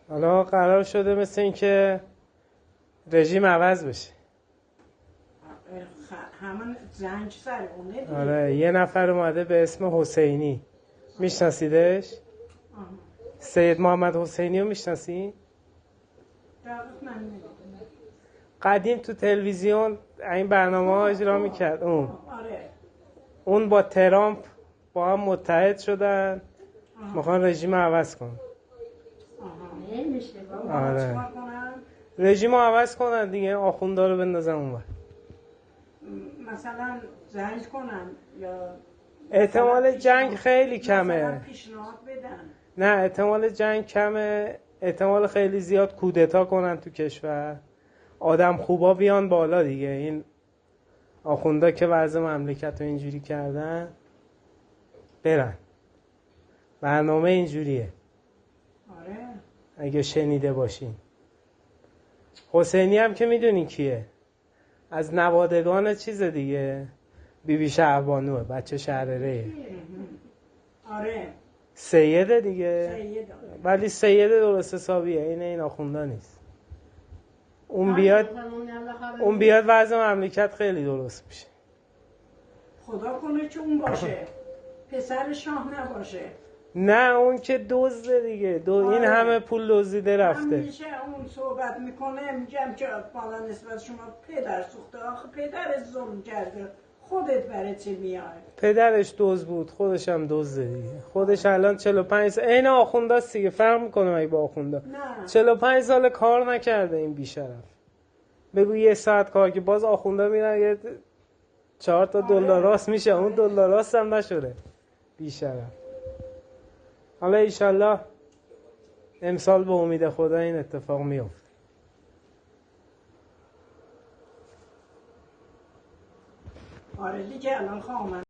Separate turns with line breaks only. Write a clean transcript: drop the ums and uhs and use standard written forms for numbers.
حالا قرار شده مثل این که رژیم عوض بشه.
همون زنج سر اونه دیگه.
آره، یه نفر اومده به اسم حسینی. میشناسیدش؟ سید محمد حسینی رو میشناسی؟
دقیق من نمیدونم.
قدیم تو تلویزیون این برنامه ها اجرا میکرد.
آره.
اون با ترامپ با هم متحد شدن، میخوان رژیم عوض کنن.
نمیشه بابا.
آره،
چیکار کنم؟
رژیم رو عوض کنن دیگه، آخوندا رو بندازن اونور.
مثلا زنج کنم یا
احتمال
مثلا
جنگ خیلی
مثلا
کمه.
پیشنهاد بدن.
نه، احتمال جنگ کمه. احتمال خیلی زیاد کودتا کنن تو کشور، آدم خوبا بیان بالا دیگه. این آخوندا که وضع مملکت رو اینجوری کردن برن. برنامه اینجوریه
آره.
اگه شنیده باشین. حسینی هم که میدونین کیه، از نوادگان چیز دیگه، بیبی شهربانوه، بچه شهرره.
آره.
سیده دیگه،
سید.
ولی سید درست حسابیه، این آخوندا نیست. اون بیاد وضع مملکت خیلی درست میشه.
خدا کنه که اون باشه، پسر شاه نباشه.
نه، اون که دزده دیگه. این همه پول دزدیده رفته.
همیشه اون صحبت میکنه، میگم که بالا نسبت شما پدر سوخته. آخه پدر ظلم کرده، خودت برای چی میای؟
پدرش دزد بود، خودش هم دزده دیگه. خودش الان 45 سال این آخونداست دیگه. فرق میکنه مگه با آخوندا؟
نه.
45 سال کار نکرده این بیشرف. بگو یه ساعت کار که باز آخوندا میرن یه 4 تا دلار راست میشه. اون دلار راست هم نشده بیشرف. حالا ایشالله امسال به امید خدا این اتفاق میفته.
آره دیگه الان خواهم